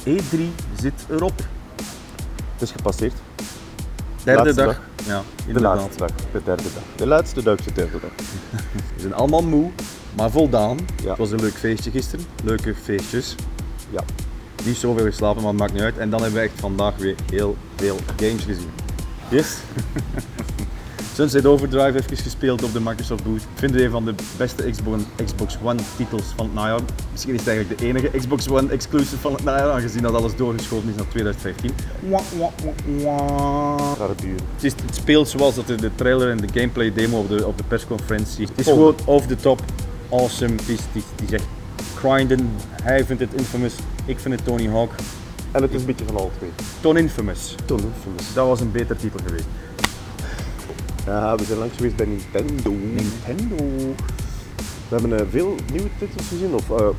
E3 zit erop. Het is gepasseerd. Derde dag. Ja, de laatste dag. De derde dag. De laatste dag, de derde dag. We zijn allemaal moe, maar voldaan. Ja. Het was een leuk feestje gisteren. Leuke feestjes. Ja. Niet zoveel geslapen, maar het maakt niet uit. En dan hebben we echt vandaag weer heel veel games gezien. Yes. Sunset Overdrive even gespeeld op de Microsoft booth. Ik vind het een van de beste Xbox One titels van het najaar. Misschien is het eigenlijk de enige Xbox One exclusive van het najaar, aangezien dat alles doorgeschoten is naar 2015. Het speelt zoals dat de trailer en de gameplay demo op de persconferentie. Het is gewoon over the top, awesome. Het is echt grinden. Hij vindt het infamous, ik vind het Tony Hawk. En het is een beetje van alle twee. Infamous. Dat was een beter titel geweest. Ja, we zijn langs geweest bij Nintendo. We hebben veel nieuwe titels gezien, of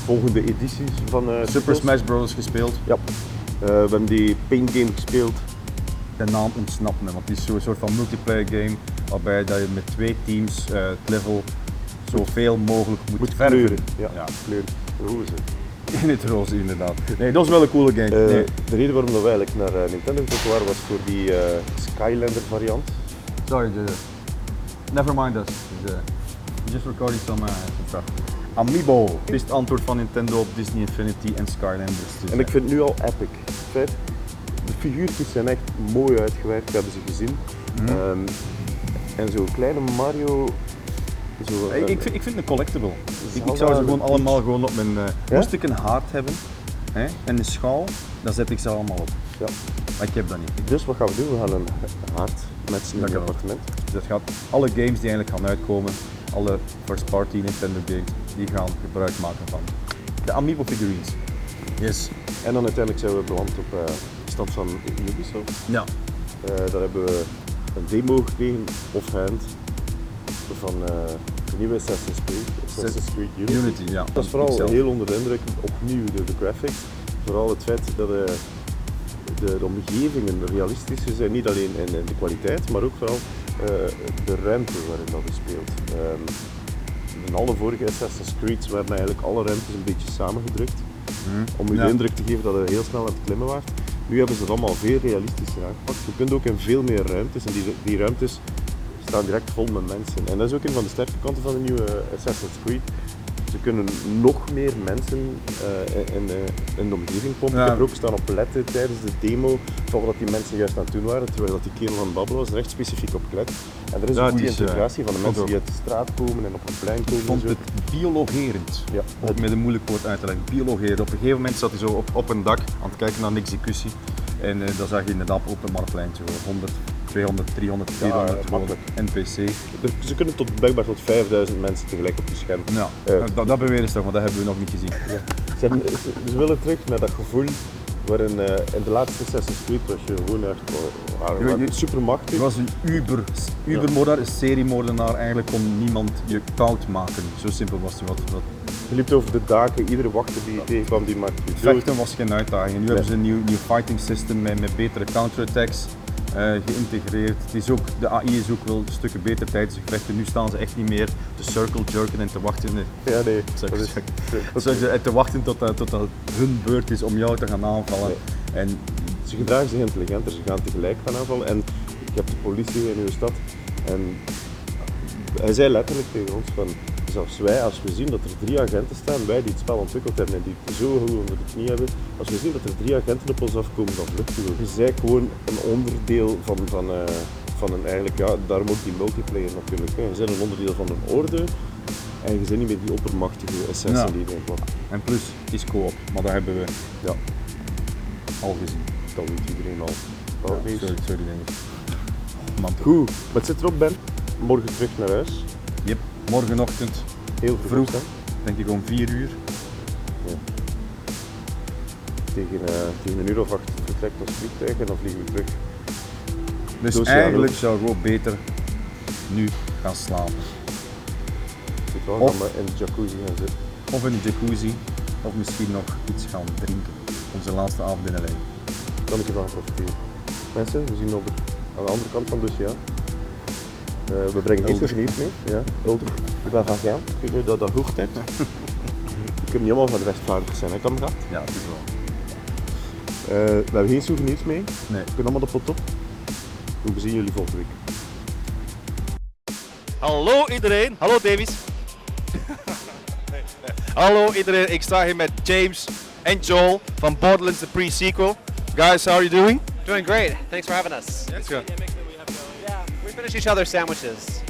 volgende edities van Super Smash Bros. Gespeeld. Ja. We hebben die Paint game gespeeld. De naam ontsnapt me, want het is zo'n soort van multiplayer game waarbij dat je met 2 teams het level zoveel mogelijk moet verven. Kleuren. Ja, kleuren. Roze. In het roze inderdaad. Nee, dat is wel een coole game. De reden waarom we eigenlijk naar Nintendo getrokken waren was voor die Skylander variant. Sorry, never mind us. Just recording some stuff. Amiibo is het antwoord van Nintendo op Disney Infinity en Skylanders. Dus en ik vind het nu al epic. Feit, de figuurtjes zijn echt mooi uitgewerkt, we hebben ze gezien. En zo'n kleine Mario. Ik vind het een collectible. Ik zou ze gewoon allemaal gewoon op mijn. Moest ik een haard hebben en een schaal, dan zet ik ze allemaal op. Ja. Maar ik heb dat niet. Dus wat gaan we doen? We gaan een haard met z'n in het appartement. Dus dat gaat alle games die eigenlijk gaan uitkomen, alle first party Nintendo games, die gaan gebruik maken van de Amiibo figurines. Yes. En dan uiteindelijk zijn we beland op de stand van Ubisoft. Ja. Daar hebben we een demo gekregen, offhand, van de nieuwe Assassin's Creed Unity. Ja. Dat is vooral heel onder de indruk, opnieuw de graphics. Vooral het feit dat de omgevingen realistischer zijn, niet alleen in de kwaliteit, maar ook vooral de ruimte waarin dat is speelt. In alle vorige Assassin's Creed's werden eigenlijk alle ruimtes een beetje samengedrukt, om u de indruk te geven dat het heel snel aan het klimmen was. Nu hebben ze het allemaal veel realistischer aangepakt. Je kunt ook in veel meer ruimtes en die ruimtes staan direct vol met mensen. En dat is ook een van de sterke kanten van de nieuwe Assassin's Creed. Ze kunnen nog meer mensen in de omgeving pompen. Ik heb er ook staan op letten tijdens de demo, dat die mensen juist aan het doen waren, terwijl dat die kerel aan het babbelen was, er echt specifiek op gelet. En er is een goede integratie van de mensen die uit de straat komen en op een plein komen. Ik vond het biologerend, met een moeilijk woord uit te leggen, biologerend. Op een gegeven moment zat hij zo op een dak aan het kijken naar een executie en dan zag je inderdaad op een marktpleintje 100, 200, 300, 400 NPC. Ze kunnen blijkbaar tot 5000 mensen tegelijk op je scherm. Ja, dat beweren ze toch, maar dat hebben we nog niet gezien. Ja. Ze willen terug naar dat gevoel waarin in de laatste Assassin's Creed was je gewoon echt supermachtig. Je was een ubermoordenaar, een seriemoordenaar, eigenlijk kon niemand je koud maken. Zo simpel was het. Je liep over de daken, iedere wachter die je tegenkwam die maakte je dood. Vechten was geen uitdaging. Nu hebben ze een nieuw fighting system met betere counterattacks. Geïntegreerd. De AI is ook wel stukken beter tijdens de gevechten. Nu staan ze echt niet meer te circle jerken en te wachten. Ja, nee. Te wachten tot hun beurt is om jou te gaan aanvallen. Nee. En ze gedragen zich intelligenter, ze gaan tegelijk gaan aanvallen. En je hebt de politie in uw stad. En hij zei letterlijk tegen ons van, zelfs wij, als we zien dat er 3 agenten staan, wij die het spel ontwikkeld hebben en die het zo goed onder de knie hebben, als we zien dat er 3 agenten op ons afkomen, dan vluchten we. Je bent gewoon een onderdeel van een eigenlijk, daarom ook die multiplayer natuurlijk. Je bent een onderdeel van een orde en je bent niet meer die oppermachtige assassin die erin kwam. En plus, het is co-op, maar dat hebben we al gezien. Dat weet iedereen al. Sorry Dennis. Goed, wat zit erop, Ben? Morgen terug naar huis. Yep, morgenochtend. Heel vroeg, denk ik om 4 uur. Ja. Tegen een uur of 8 vertrekt ons vliegtuig en dan vliegen we terug. Dus eigenlijk zou ik ook beter nu gaan slapen. Of in de jacuzzi gaan zitten. Of in de jacuzzi, of misschien nog iets gaan drinken. Onze laatste avond in L.A. Dan moet je van profiteren. Mensen, we zien aan de andere kant van het dossier. We brengen geen verliefd mee. Ja, Ulder. Ik ben van Gaan. Ik weet nu dat dat hoogte hebt. Ik heb niet allemaal van de West-Vlaanderen zijn, hè, kameraad? Ja, dat is wel. We hebben geen souvenirs mee. Nee. We kunnen allemaal de pot op. We zien jullie volgende week. Hallo iedereen, hallo Davies. Hallo iedereen, ik sta hier met James en Joel van Borderlands the Pre-Sequel. Guys, how are you doing? Doing great. Thanks for having us. That's good. Yeah, we finished each other's sandwiches.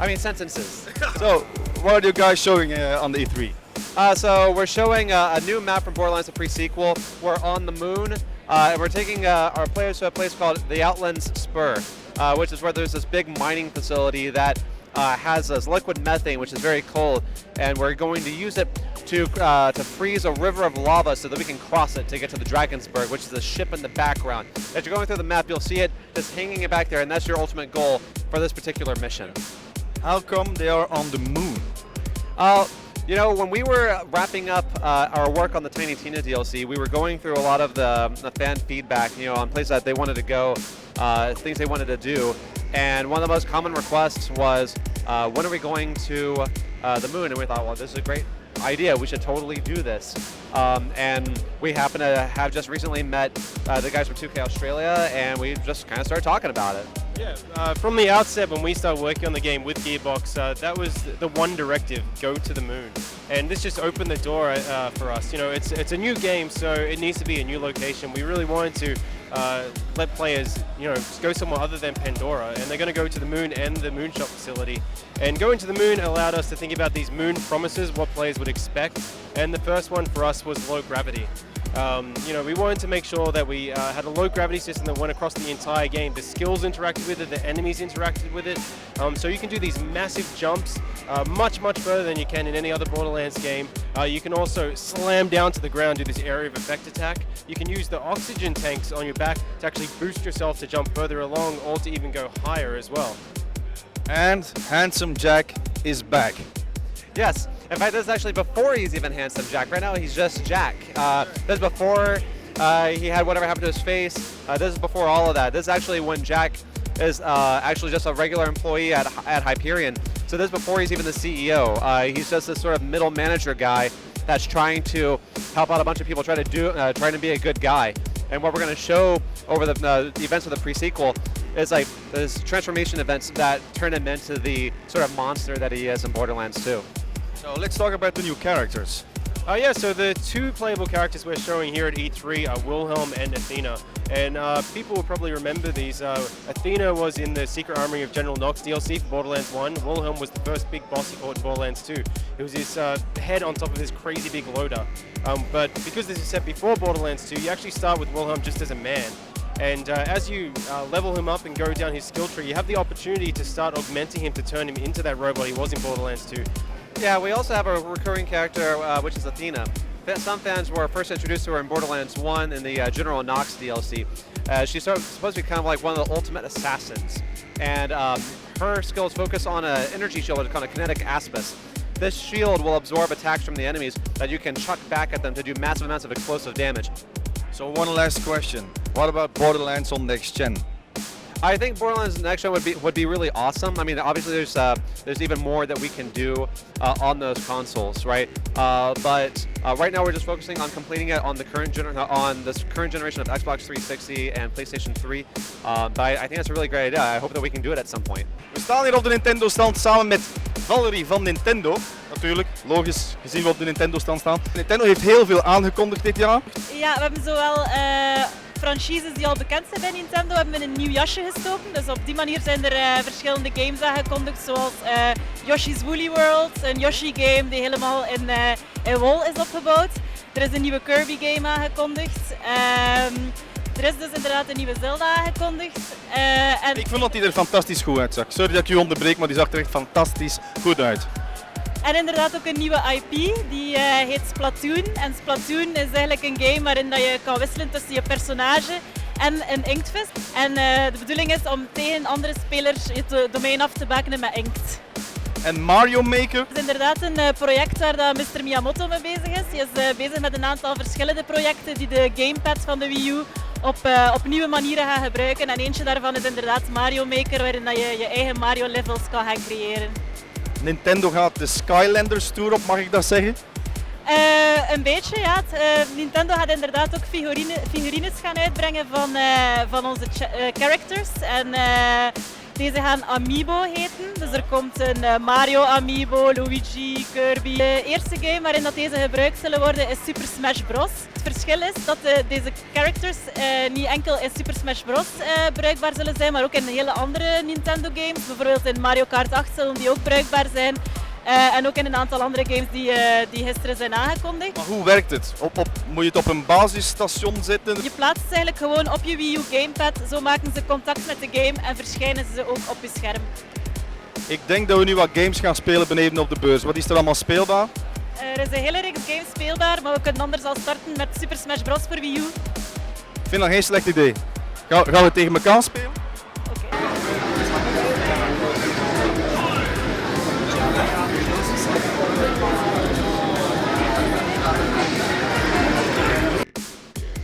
I mean sentences. So, what are you guys showing on the E3? So we're showing a new map from Borderlands the Pre-Sequel. We're on the moon, and we're taking our players to a place called the Outlands Spur, which is where there's this big mining facility that has this liquid methane, which is very cold, and we're going to use it to freeze a river of lava so that we can cross it to get to the Drakensberg, which is a ship in the background. As you're going through the map, you'll see it just hanging back there, and that's your ultimate goal for this particular mission. How come they are on the moon? You know, when we were wrapping up our work on the Tiny Tina DLC, we were going through a lot of the fan feedback, you know, on places that they wanted to go, things they wanted to do. And one of the most common requests was, when are we going to the moon? And we thought, well, this is a great idea. We should totally do this. And we happen to have just recently met the guys from 2K Australia, and we just kind of started talking about it. Yeah, from the outset when we started working on the game with Gearbox, that was the one directive: go to the moon. And this just opened the door for us. You know, it's a new game, so it needs to be a new location. We really wanted to let players, you know, go somewhere other than Pandora, and they're going to go to the moon and the Moonshot facility. And going to the moon allowed us to think about these moon promises, what players would expect. And the first one for us was low gravity. You know, we wanted to make sure that we had a low gravity system that went across the entire game. The skills interacted with it, the enemies interacted with it. So you can do these massive jumps much further than you can in any other Borderlands game. You can also slam down to the ground, do this area of effect attack. You can use the oxygen tanks on your back to actually boost yourself to jump further along, or to even go higher as well. And Handsome Jack is back. Yes. In fact, this is actually before he's even Handsome Jack. Right now, he's just Jack. This is before he had whatever happened to his face. This is before all of that. This is actually when Jack is actually just a regular employee at Hyperion. So this is before he's even the CEO. He's just this sort of middle manager guy that's trying to help out a bunch of people, trying to be a good guy. And what we're going to show over the events of the pre-sequel is like this transformation events that turn him into the sort of monster that he is in Borderlands 2. So let's talk about the new characters. Yeah, so the two playable characters we're showing here at E3 are Wilhelm and Athena. And people will probably remember these. Athena was in the Secret Armory of General Nox DLC for Borderlands 1. Wilhelm was the first big boss he fought in Borderlands 2. It was his head on top of this crazy big loader. But because this is set before Borderlands 2, you actually start with Wilhelm just as a man. And as you level him up and go down his skill tree, you have the opportunity to start augmenting him to turn him into that robot he was in Borderlands 2. Yeah, we also have a recurring character, which is Athena. Some fans were first introduced to her in Borderlands 1 in the General Nox DLC. She's supposed to be kind of like one of the ultimate assassins. And her skills focus on an energy shield called a kinetic aspis. This shield will absorb attacks from the enemies that you can chuck back at them to do massive amounts of explosive damage. So one last question. What about Borderlands on next gen? I think Borderlands Next Gen would be really awesome. I mean, obviously there's even more that we can do on those consoles, right? But right now we're just focusing on completing it on the current current generation of Xbox 360 and PlayStation 3. But I think that's a really great idea. I hope that we can do it at some point. We staan hier op de Nintendo stand samen met Valerie van Nintendo. Natuurlijk, logisch, gezien we op de Nintendo stand staan. Nintendo heeft heel veel aangekondigd dit jaar. Ja, we hebben zowel franchises die al bekend zijn bij Nintendo, hebben we in een nieuw jasje gestoken. Dus op die manier zijn er verschillende games aangekondigd, zoals Yoshi's Woolly World, een Yoshi game die helemaal in wol is opgebouwd. Er is een nieuwe Kirby game aangekondigd. Er is dus inderdaad een nieuwe Zelda aangekondigd. Ik vond dat die er fantastisch goed uitzag. Sorry dat ik u onderbreek, maar die zag er echt fantastisch goed uit. En inderdaad ook een nieuwe IP, die heet Splatoon. En Splatoon is eigenlijk een game waarin dat je kan wisselen tussen je personage en een inktvis. En de bedoeling is om tegen andere spelers het domein af te bakenen met inkt. En Mario Maker? Het is inderdaad een project waar dat Mr. Miyamoto mee bezig is. Hij is bezig met een aantal verschillende projecten die de gamepad van de Wii U op nieuwe manieren gaan gebruiken. En eentje daarvan is inderdaad Mario Maker, waarin dat je je eigen Mario levels kan gaan creëren. Nintendo gaat de Skylanders Tour op, mag ik dat zeggen? Een beetje, ja. Nintendo gaat inderdaad ook figurines gaan uitbrengen van onze characters. En deze gaan Amiibo heten. Dus er komt een Mario Amiibo, Luigi, Kirby. De eerste game waarin dat deze gebruikt zullen worden is Super Smash Bros. Het verschil is dat deze characters niet enkel in Super Smash Bros. Bruikbaar zullen zijn, maar ook in hele andere Nintendo games. Bijvoorbeeld in Mario Kart 8 zullen die ook bruikbaar zijn. En ook in een aantal andere games die gisteren zijn aangekondigd. Maar hoe werkt het? Moet je het op een basisstation zetten? Je plaatst ze eigenlijk gewoon op je Wii U gamepad. Zo maken ze contact met de game en verschijnen ze ook op je scherm. Ik denk dat we nu wat games gaan spelen beneden op de beurs. Wat is er allemaal speelbaar? Er is een hele reeks games speelbaar, maar we kunnen anders al starten met Super Smash Bros. Voor Wii U. Ik vind dat geen slecht idee. Gaan we tegen elkaar spelen? Oké.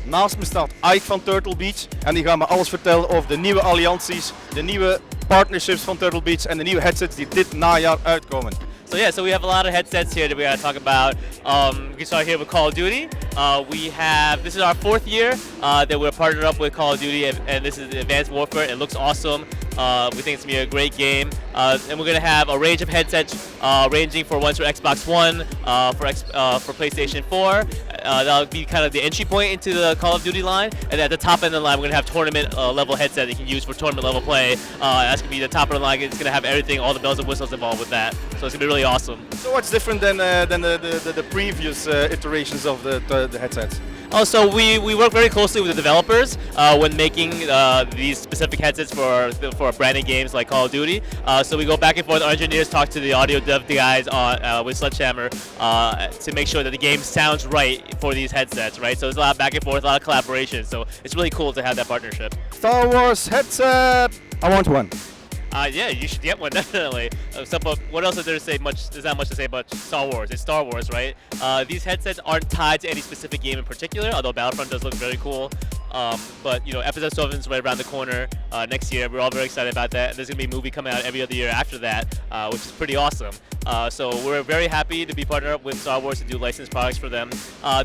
Naast me staat Ike van Turtle Beach en die gaat me alles vertellen over de nieuwe allianties, de nieuwe partnerships van Turtle Beach en de nieuwe headsets die dit najaar uitkomen. So yeah, so we have a lot of headsets here that we gotta talk about. We can start here with Call of Duty. This is our 4th year that we're partnered up with Call of Duty, and this is Advanced Warfare. It looks awesome. We think it's gonna be a great game, and we're gonna have a range of headsets, ranging for ones for Xbox One, for PlayStation 4. That'll be kind of the entry point into the Call of Duty line, and at the top end of the line, we're gonna have tournament level headset that you can use for tournament level play. That's gonna be the top of the line. It's gonna have everything, all the bells and whistles involved with that. So it's gonna be really awesome. So what's different than the previous iterations of the headsets? Also, we work very closely with the developers when making these specific headsets for branded games like Call of Duty. So we go back and forth. Our engineers talk to the audio dev guys with Sledgehammer to make sure that the game sounds right for these headsets, right? So there's a lot of back and forth, a lot of collaboration. So it's really cool to have that partnership. Star Wars headset. I want one. Yeah, you should get one, definitely. But what else is there to say? There's not much to say about Star Wars. It's Star Wars, right? These headsets aren't tied to any specific game in particular, although Battlefront does look very cool. But, you know, Episode 7 is right around the corner next year. We're all very excited about that. And there's going to be a movie coming out every other year after that, which is pretty awesome. So we're very happy to be partnered up with Star Wars to do licensed products for them.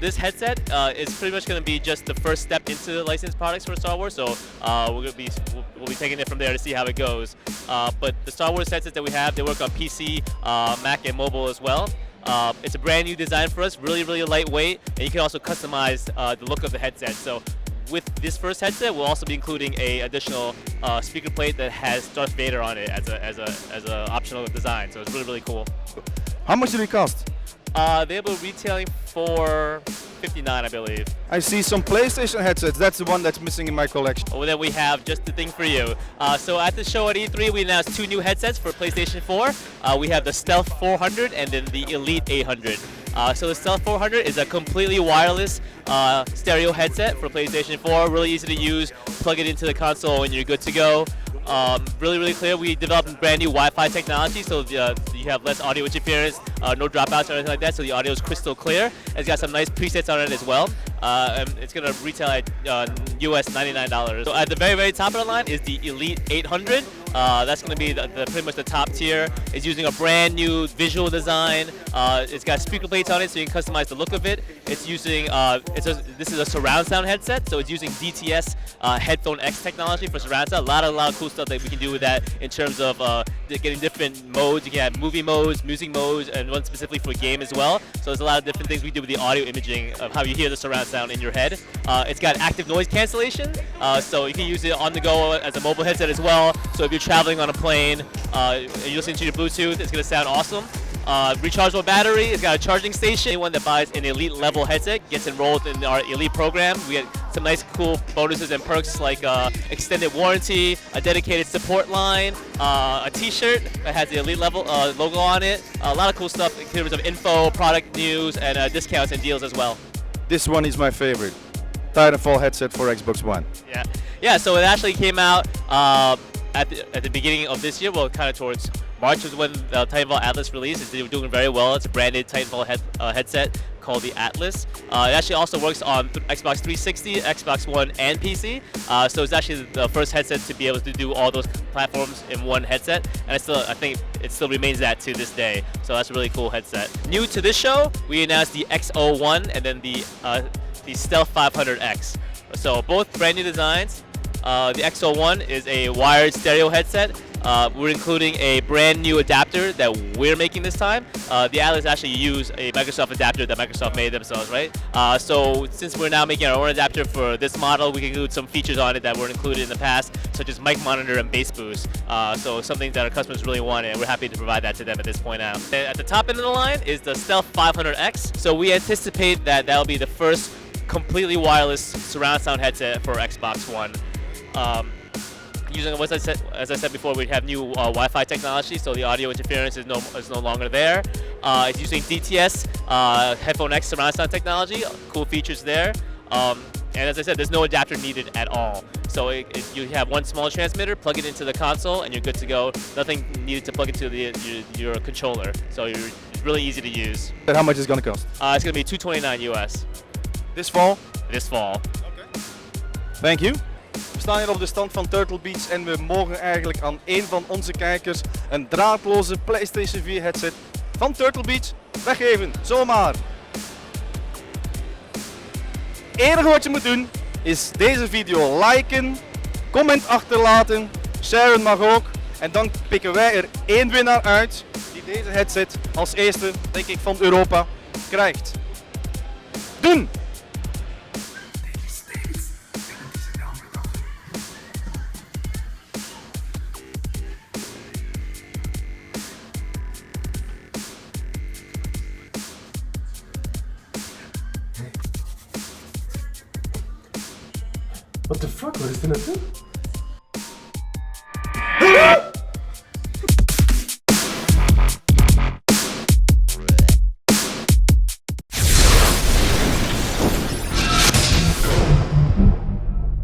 This headset is pretty much going to be just the first step into the licensed products for Star Wars. So we'll be taking it from there to see how it goes. But the Star Wars headsets that we have, they work on PC, Mac, and mobile as well. It's a brand new design for us, really, really lightweight, and you can also customize the look of the headset. So with this first headset, we'll also be including a additional speaker plate that has Darth Vader on it as a optional design. So it's really, really cool. How much do they cost? They were retailing for $59, I believe. I see some PlayStation headsets. That's the one that's missing in my collection. Well, then we have just the thing for you. So at the show at E3, we announced 2 new headsets for PlayStation 4. We have the Stealth 400 and then the Elite 800. So the Stealth 400 is a completely wireless stereo headset for PlayStation 4. Really easy to use. Plug it into the console and you're good to go. Really, really clear. We developed brand new Wi-Fi technology, so you have less audio interference, no dropouts or anything like that, so the audio is crystal clear. It's got some nice presets on it as well. And it's going to retail at US $99. So at the very, very top of the line is the Elite 800. That's going to be pretty much the top tier. It's using a brand new visual design. It's got speaker plates on it, so you can customize the look of it. It's using this is a surround sound headset, so it's using DTS Headphone X technology for surround sound. A lot of cool stuff that we can do with that in terms of getting different modes. You can have movie modes, music modes, and one specifically for game as well. So there's a lot of different things we do with the audio imaging of how you hear the surround sound in your head. It's got active noise cancellation, so you can use it on the go as a mobile headset as well. So if you're traveling on a plane and you're listening to your Bluetooth, it's going to sound awesome. Rechargeable battery, it's got a charging station. Anyone that buys an Elite level headset gets enrolled in our Elite program. We get some nice cool bonuses and perks like extended warranty, a dedicated support line, a t-shirt that has the Elite level logo on it. A lot of cool stuff in terms of info, product news, and discounts and deals as well. This one is my favorite. Titanfall headset for Xbox One. Yeah. So it actually came out at the beginning of this year, well, kind of towards March was when the Titanfall Atlas released. It's doing very well. It's a branded Titanfall headset called the Atlas. It actually also works on Xbox 360, Xbox One, and PC. So it's actually the first headset to be able to do all those platforms in one headset, and I think it still remains that to this day. So that's a really cool headset. New to this show, we announced the X01 and then the Stealth 500X. So both brand new designs. The X01 is a wired stereo headset. We're including a brand new adapter that we're making this time. The Atlas actually used a Microsoft adapter that Microsoft made themselves, right? So since we're now making our own adapter for this model, we can include some features on it that weren't included in the past, such as mic monitor and bass boost. So something that our customers really wanted, and we're happy to provide that to them at this point now. And at the top end of the line is the Stealth 500X. So we anticipate that that'll be the first completely wireless surround sound headset for Xbox One. Using, as I said before, we have new Wi-Fi technology, so the audio interference is no longer there. It's using DTS Headphone X surround sound technology, cool features there. And as I said, there's no adapter needed at all. So you have one small transmitter, plug it into the console, and you're good to go. Nothing needed to plug into your controller. So it's really easy to use. And how much is it going to cost? It's going to be $229 US. This fall? This fall. Okay. Thank you. We staan hier op de stand van Turtle Beach en we mogen eigenlijk aan een van onze kijkers een draadloze PlayStation 4 headset van Turtle Beach weggeven. Zomaar. Het enige wat je moet doen is deze video liken, comment achterlaten, sharen mag ook. En dan pikken wij er één winnaar uit die deze headset als eerste, denk ik, van Europa krijgt. Doen! What the fuck, wat is dit naartoe?